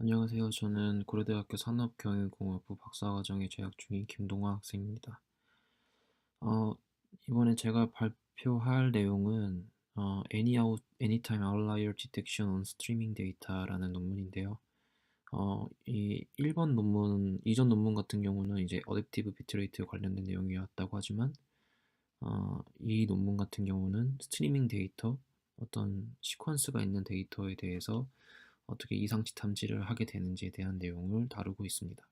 안녕하세요. 저는 고려대학교 산업경영공학부 박사과정에 재학 중인 김동화 학생입니다. 어, 이번에 제가 발표할 내용은 Anytime Outlier Detection on Streaming Data라는 논문인데요. 이 1번 논문, 이전 논문 같은 경우는 이제 어댑티브 비트레이트 관련된 내용이었다고 하지만 이 논문 같은 경우는 스트리밍 데이터, 어떤 시퀀스가 있는 데이터에 대해서 어떻게 이상치 탐지를 하게 되는지에 대한 내용을 다루고 있습니다.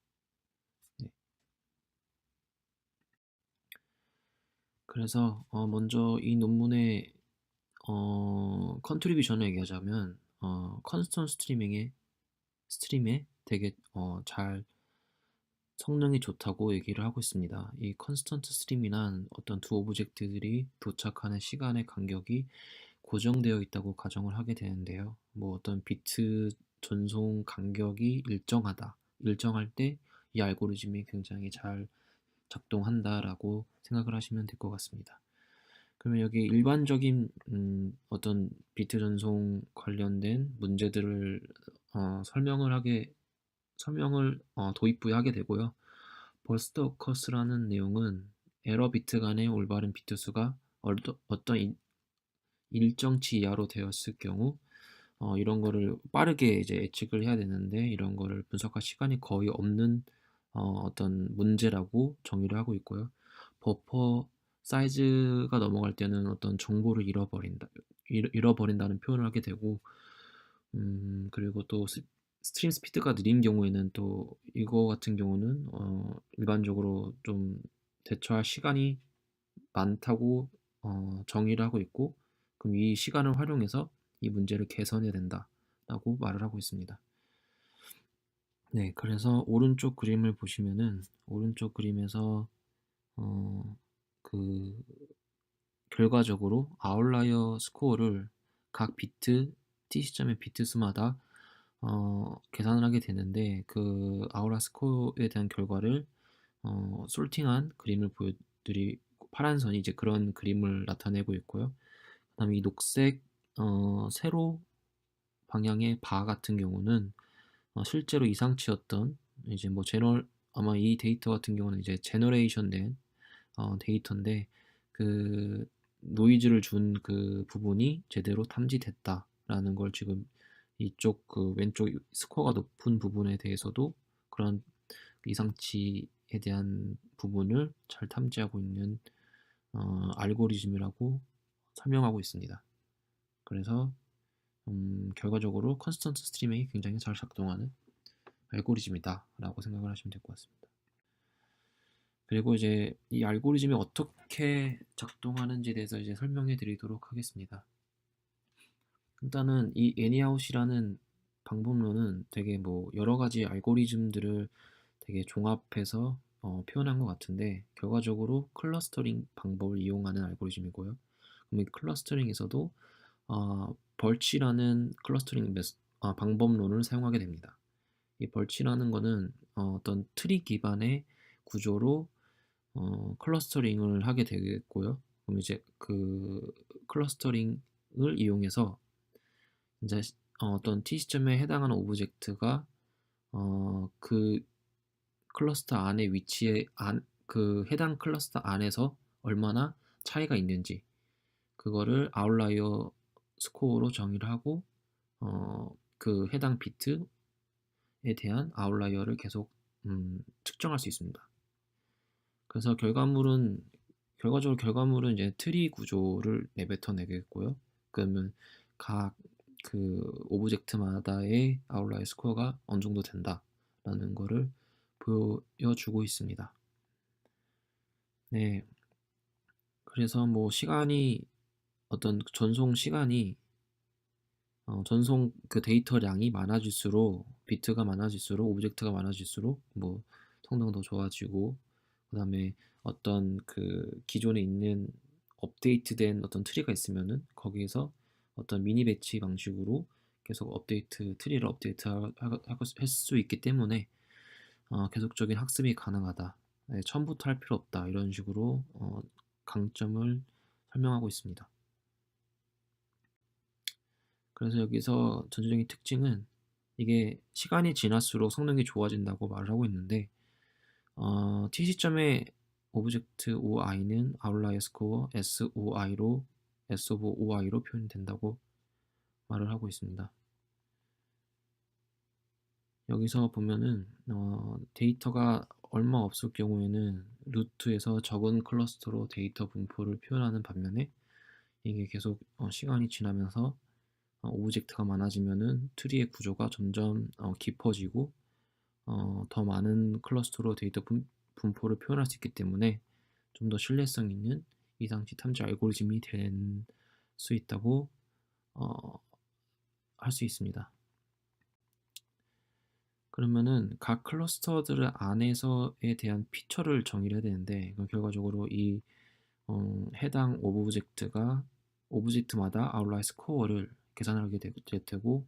네. 그래서 먼저 이 논문의 컨트리뷰션을 얘기하자면 컨스턴 스트림에 되게 잘 성능이 좋다고 얘기를 하고 있습니다. 이 컨스턴트 스트림이란 어떤 두 오브젝트들이 도착하는 시간의 간격이 고정되어 있다고 가정을 하게 되는데요. 뭐 어떤 비트 전송 간격이 일정할 때 이 알고리즘이 굉장히 잘 작동한다라고 생각을 하시면 될 것 같습니다. 그러면 여기 일반적인 어떤 비트 전송 관련된 문제들을 도입부에 하게 되고요. 버스트 어커스라는 내용은 에러 비트 간의 올바른 비트 수가 어떤 일정치 이하로 되었을 경우 이런 거를 빠르게 이제 예측을 해야 되는데 이런 거를 분석할 시간이 거의 없는 어떤 문제라고 정의를 하고 있고요. 버퍼 사이즈가 넘어갈 때는 어떤 정보를 잃어버린다는 표현을 하게 되고 그리고 또 스트림 스피드가 느린 경우에는 또 이거 같은 경우는 일반적으로 좀 대처할 시간이 많다고 정의를 하고 있고 그럼 이 시간을 활용해서 이 문제를 개선해야 된다라고 말을 하고 있습니다. 네, 그래서 오른쪽 그림을 보시면은 오른쪽 그림에서 어, 그 결과적으로 아웃라이어 스코어를 각 비트 t 시점의 비트 수마다 계산을 하게 되는데 그 아웃라이어 스코어에 대한 결과를 솔팅한 그림을 보여드리 파란 선이 이제 그런 그림을 나타내고 있고요. 그다음에 이 녹색 세로 방향의 바 같은 경우는 실제로 이상치였던 이제 뭐 아마 이 데이터 같은 경우는 이제 제너레이션된 데이터인데 그 노이즈를 준 그 부분이 제대로 탐지됐다라는 걸 지금 이쪽 그 왼쪽 스코어가 높은 부분에 대해서도 그런 이상치에 대한 부분을 잘 탐지하고 있는 알고리즘이라고 설명하고 있습니다. 그래서 결과적으로 컨스턴트 스트리밍이 굉장히 잘 작동하는 알고리즘이다라고 생각을 하시면 될 것 같습니다. 그리고 이제 이 알고리즘이 어떻게 작동하는지에 대해서 이제 설명해 드리도록 하겠습니다. 일단은 이 애니아웃이라는 방법론은 되게 뭐 여러 가지 알고리즘들을 되게 종합해서 표현한 것 같은데 결과적으로 클러스터링 방법을 이용하는 알고리즘이고요. 그럼 이 클러스터링에서도 벌치라는 방법론을 사용하게 됩니다. 이 벌치라는 거는 어떤 트리 기반의 구조로 클러스터링을 하게 되겠고요. 그럼 이제 그 클러스터링을 이용해서 이제 어떤 t 시점에 해당하는 오브젝트가 그 클러스터 안에 그 해당 클러스터 안에서 얼마나 차이가 있는지 그거를 아웃라이어 스코어로 정의를 하고 그 해당 비트에 대한 아웃라이어를 계속 측정할 수 있습니다. 그래서 결과적으로 결과물은 이제 트리 구조를 내뱉어내겠고요. 그러면 각 그 오브젝트마다의 아웃라이어 스코어가 어느 정도 된다라는 거를 보여주고 있습니다. 네, 그래서 뭐 어떤 전송 시간이 전송 그 데이터량이 많아질수록 비트가 많아질수록 오브젝트가 많아질수록 뭐 성능도 좋아지고 그다음에 어떤 그 기존에 있는 업데이트된 어떤 트리가 있으면은 거기에서 어떤 미니 배치 방식으로 계속 트리를 할 수 있기 때문에 계속적인 학습이 가능하다. 네, 처음부터 할 필요 없다. 이런 식으로 강점을 설명하고 있습니다. 그래서 여기서 전체적인 특징은 이게 시간이 지날수록 성능이 좋아진다고 말을 하고 있는데 T 시점의 오브젝트 OI는 아웃라이어 스코어 SOI로 S 오브 OI로 표현된다고 말을 하고 있습니다. 여기서 보면은 데이터가 얼마 없을 경우에는 루트에서 적은 클러스터로 데이터 분포를 표현하는 반면에 이게 계속 시간이 지나면서 오브젝트가 많아지면은 트리의 구조가 점점 깊어지고 더 많은 클러스터로 데이터 분포를 표현할 수 있기 때문에 좀 더 신뢰성 있는 이상치 탐지 알고리즘이 될 수 있다고 할 수 있습니다. 그러면은 각 클러스터들 안에서에 대한 피처를 정의를 해야 되는데 결과적으로 이 해당 오브젝트마다 아웃라이어 스코어를 계산하게 될 테고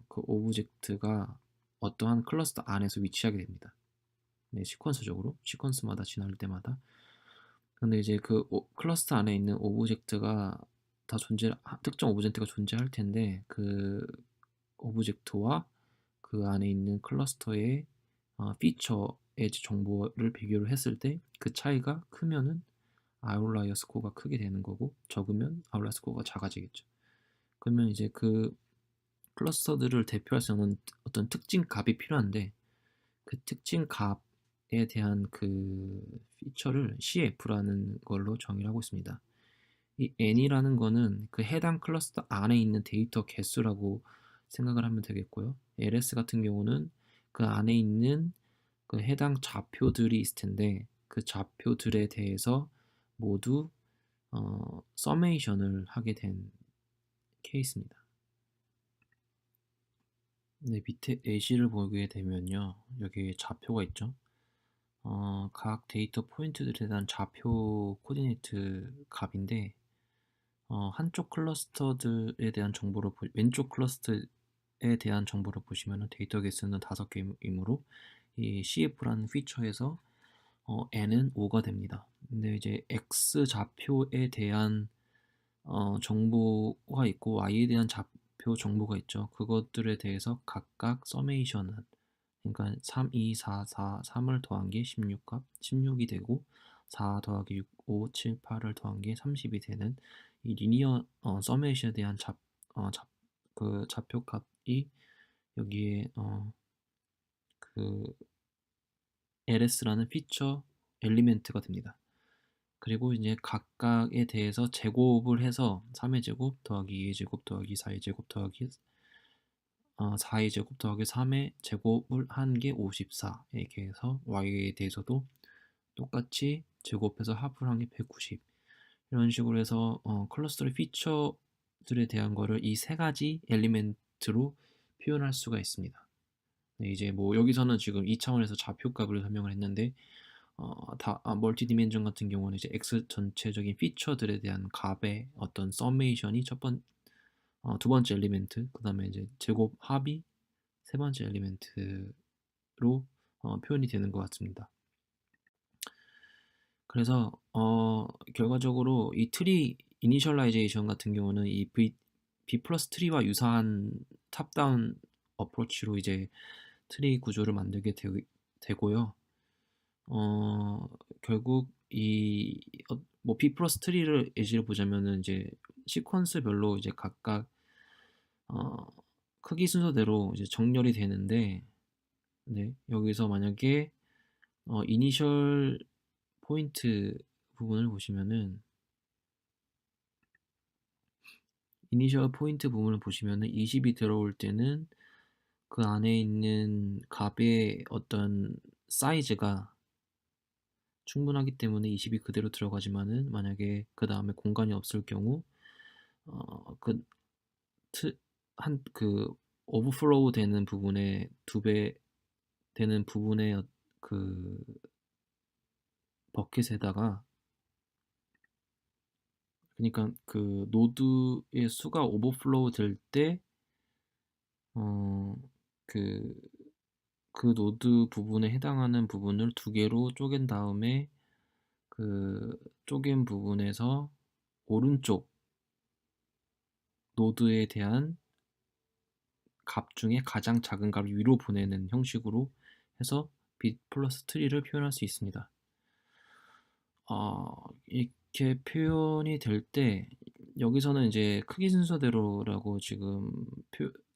그 오브젝트가 어떠한 클러스터 안에서 위치하게 됩니다. 네, 시퀀스마다 지날 때마다. 근데 이제 그 클러스터 안에 있는 오브젝트가 특정 오브젝트가 존재할 텐데 그 오브젝트와 그 안에 있는 클러스터의 피처 에지 정보를 비교를 했을 때 그 차이가 크면은 아웃라이어 스코어가 크게 되는 거고 적으면 아웃라이어 스코어가 작아지겠죠. 그러면 이제 그 클러스터들을 대표할 수 있는 어떤 특징 값이 필요한데 그 특징 값에 대한 그 피처를 CF라는 걸로 정의를 하고 있습니다. 이 n이라는 거는 그 해당 클러스터 안에 있는 데이터 개수라고 생각을 하면 되겠고요. ls 같은 경우는 그 안에 있는 그 해당 좌표들이 있을 텐데 그 좌표들에 대해서 모두 서메이션을 하게 된 케이스입니다. 네, 밑에 예시를 보게 되면요. 여기 좌표가 있죠. 각 데이터 포인트들에 대한 좌표 코디네이트 값인데 한쪽 클러스터들에 대한 정보를 왼쪽 클러스터에 대한 정보를 보시면 데이터 개수는 5개이므로 이 CF라는 피처에서 n은 5가 됩니다. 근데 이제 x 좌표에 대한 정보가 있고 y에 대한 좌표 정보가 있죠. 그것들에 대해서 각각 서메이션은 그러니까 3, 2, 4, 4, 3을 더한 게 16값, 16이 되고 4 더하기 6, 5, 7, 8을 더한 게 30이 되는 이 리니어 서메이션에 대한 그 좌표값이 여기에 그 LS라는 피처 엘리멘트가 됩니다. 그리고 이제 각각에 대해서 제곱을 해서 3의 제곱 더하기 2의 제곱 더하기 4의 제곱 더하기 4의 제곱 더하기 3의 제곱을 한 게 54 이렇게 해서 y에 대해서도 똑같이 제곱해서 합을 한 게 190 이런 식으로 해서 클러스터의 피처들에 대한 거를 이 세 가지 엘리멘트로 표현할 수가 있습니다. 네, 이제 뭐 여기서는 지금 2차원에서 좌표값을 설명을 했는데 멀티 디멘전 같은 경우는 이제 X 전체적인 피처들에 대한 값의 어떤 서메이션이 두 번째 엘리멘트, 그 다음에 이제 제곱 합이 세 번째 엘리멘트로 표현이 되는 것 같습니다. 그래서 결과적으로 이 트리 이니셜라이제이션 같은 경우는 이 B 플러스 트리와 유사한 탑다운 어프로치로 이제 트리 구조를 만들게 되고요. 결국 뭐 B 플러스 트리를 예시를 보자면은 이제 시퀀스별로 이제 각각 어, 크기 순서대로 이제 정렬이 되는데, 네, 여기서 만약에 이니셜 포인트 부분을 보시면은 이니셜 포인트 부분을 보시면은 20이 들어올 때는 그 안에 있는 값의 어떤 사이즈가 충분하기 때문에 20이 그대로 들어가지만은 만약에 그 다음에 공간이 없을 경우 그 오버플로우 되는 부분에 2배 되는 부분의 그 버킷에다가 그러니까 그 노드의 수가 오버플로우 될 때 그 노드 부분에 해당하는 부분을 두 개로 쪼갠 다음에 그 쪼갠 부분에서 오른쪽 노드에 대한 값 중에 가장 작은 값을 위로 보내는 형식으로 해서 bit 플러스 트리를 표현할 수 있습니다. 이렇게 표현이 될 때 여기서는 이제 크기 순서대로라고 지금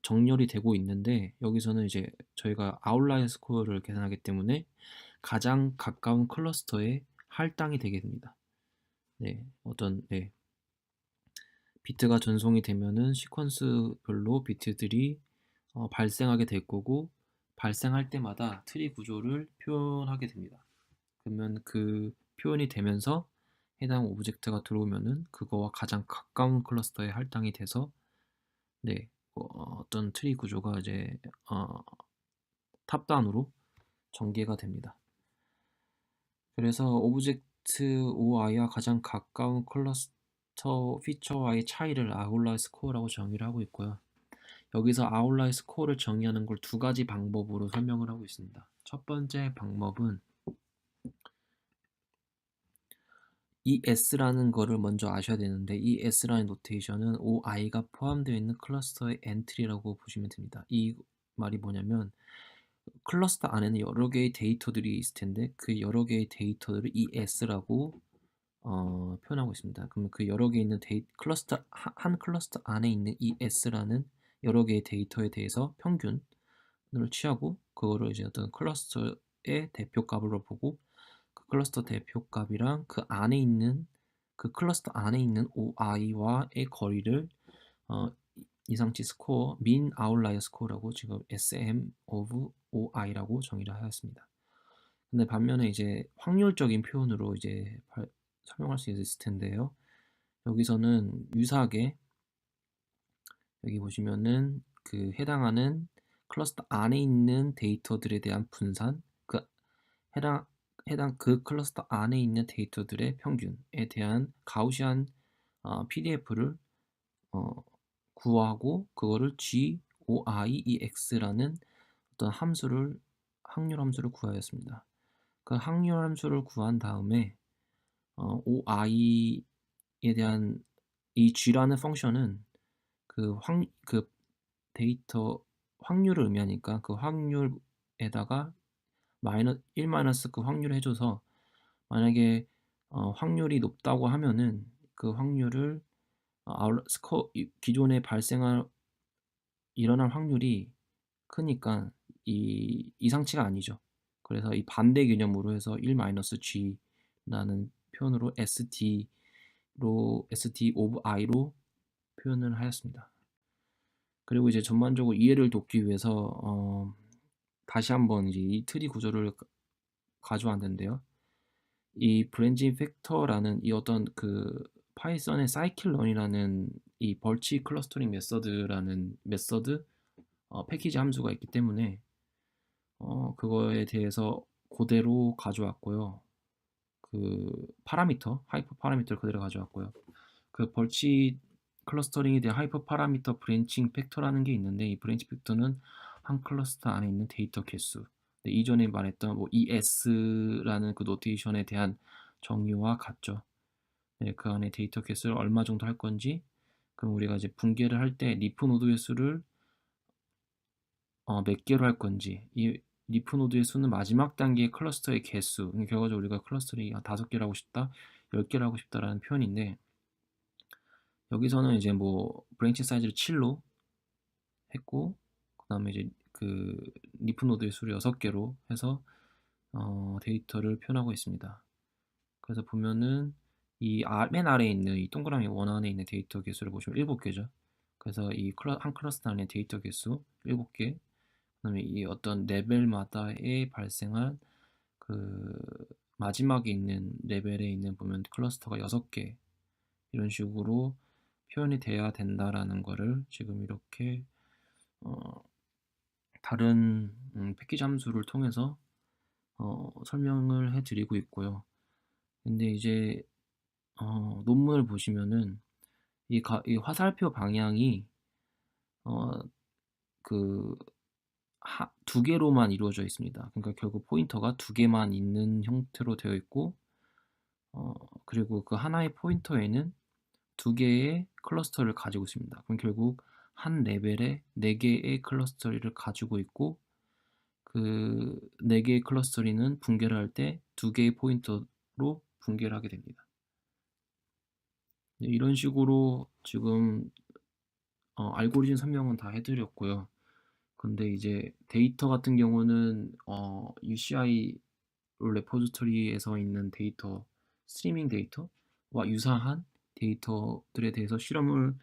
정렬이 되고 있는데, 여기서는 이제 저희가 아웃라이어 스코어를 계산하기 때문에 가장 가까운 클러스터의 할당이 되게 됩니다. 네, 비트가 전송이 되면은 시퀀스별로 비트들이 발생하게 될 거고, 발생할 때마다 트리 구조를 표현하게 됩니다. 그러면 그 표현이 되면서 해당 오브젝트가 들어오면은 그거와 가장 가까운 클러스터에 할당이 돼서 어떤 트리 구조가 이제 탑다운으로 전개가 됩니다. 그래서 오브젝트 OI와 가장 가까운 클러스터 피처와의 차이를 아웃라이어 스코어라고 정의를 하고 있고요. 여기서 아웃라이어 스코어를 정의하는 걸 두 가지 방법으로 설명을 하고 있습니다. 첫 번째 방법은 이 S라는 거를 먼저 아셔야 되는데, 이 S라는 노테이션은 OI가 포함되어 있는 클러스터의 엔트리라고 보시면 됩니다. 이 말이 뭐냐면 클러스터 안에는 여러 개의 데이터들이 있을 텐데 그 여러 개의 데이터들을 이 S라고 표현하고 있습니다. 그러면 그 여러 개 있는 클러스터, 한 클러스터 안에 있는 이 S라는 여러 개의 데이터에 대해서 평균을 취하고 그거를 이제 어떤 클러스터의 대표값으로 보고, 그 클러스터 대표값이랑 그 안에 있는 그 클러스터 안에 있는 OI와의 거리를 이상치 스코어, 민 아웃라이어 스코어라고 지금 SM of OI라고 정의를 하였습니다. 근데 반면에 이제 확률적인 표현으로 이제 설명할 수 있을 텐데요. 여기서는 유사하게 여기 보시면은 그 해당하는 클러스터 안에 있는 데이터들에 대한 분산, 그 해당 그 클러스터 안에 있는 데이터들의 평균에 대한 가우시안 PDF를 구하고 그거를 GOIEX라는 어떤 확률 함수를 구하였습니다. 그 확률 함수를 구한 다음에 OI에 대한 이 G라는 펑션은 그 데이터 확률을 의미하니까 그 확률에다가 1 마이너스 그 확률을 해줘서, 만약에 확률이 높다고 하면은 그 확률을 기존에 일어날 확률이 크니까 이 이상치가 아니죠. 그래서 이 반대 개념으로 해서 1-G라는 표현으로 ST of I로 표현을 하였습니다. 그리고 이제 전반적으로 이해를 돕기 위해서 다시 한번 이제 이 트리 구조를 가져왔는데요. 이 브랜칭 팩터라는 이 어떤 그 파이썬의 사이클런이라는 이 벌치 클러스터링 메서드라는 패키지 함수가 있기 때문에 그거에 대해서 그대로 가져왔고요. 그 하이퍼 파라미터를 그대로 가져왔고요. 그 벌치 클러스터링에 대한 하이퍼 파라미터 브랜칭 팩터라는 게 있는데, 이 브랜칭 팩터는 한 클러스터 안에 있는 데이터 개수, 이전에 말했던 뭐 ES라는 그 노테이션에 대한 정의와 같죠. 그 안에 데이터 개수를 얼마 정도 할 건지, 그럼 우리가 이제 붕괴를 할 때 리프 노드의 수를 몇 개로 할 건지, 이 리프 노드의 수는 마지막 단계의 클러스터의 개수, 결과적으로 우리가 클러스터링이 5개를 하고 싶다, 10개를 하고 싶다라는 표현인데, 여기서는 이제 뭐 브랜치 사이즈를 7로 했고, 그 다음에 이제 그 리프 노드의 수를 6개로 해서 데이터를 표현하고 있습니다. 그래서 보면은 이 맨 아래에 있는 이 동그라미 원 안에 있는 데이터 개수를 보시면 7개죠. 그래서 한 클러스터 안에 데이터 개수 7개, 그다음에 이 어떤 레벨마다의 발생한 그 마지막에 있는 레벨에 있는 보면 클러스터가 6개, 이런 식으로 표현이 돼야 된다라는 거를 지금 이렇게 다른 패키지 함수를 통해서 설명을 해드리고 있고요. 근데 이제 논문을 보시면은 이 화살표 방향이 그 두 개로만 이루어져 있습니다. 그러니까 결국 포인터가 두 개만 있는 형태로 되어 있고, 그리고 그 하나의 포인터에는 두 개의 클러스터를 가지고 있습니다. 그럼 결국 한 레벨에 4 개의 클러스터리를 가지고 있고 그 4 개의 클러스터리는 붕괴를 할 때 2 개의 포인터로 붕괴를 하게 됩니다. 네, 이런 식으로 지금 알고리즘 설명은 다 해 드렸고요. 근데 이제 데이터 같은 경우는 UCI 레포지토리에서 있는 데이터, 스트리밍 데이터와 유사한 데이터들에 대해서 실험을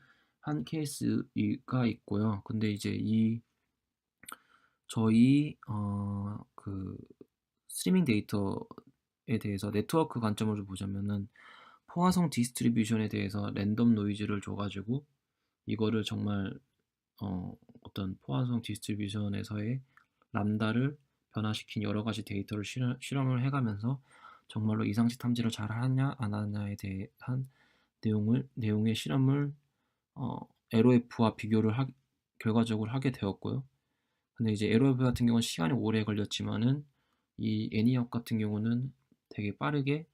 한 케이스가 있고요. 근데 이제 저희 그 스트리밍 데이터에 대해서 네트워크 관점으로 보자면은 포화성 디스트리뷰션에 대해서 랜덤 노이즈를 줘 가지고 이거를 정말 어떤 포화성 디스트리뷰션에서의 람다를 변화시킨 여러 가지 데이터를 실험을 해 가면서 정말로 이상치 탐지를 잘하냐 안 하냐에 대한 내용의 실험을 어 LOF와 비교를 결과적으로 하게 되었고요. 근데 이제 LOF 같은 경우는 시간이 오래 걸렸지만은 이 애니악 같은 경우는 되게 빠르게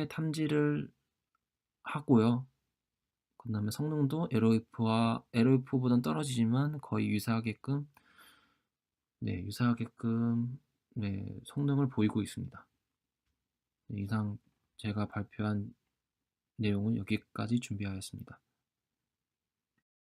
탐지를 하고요. 그다음에 성능도 LOF보단 떨어지지만 거의 유사하게끔 성능을 보이고 있습니다. 네, 이상 제가 발표한 내용은 여기까지 준비하였습니다.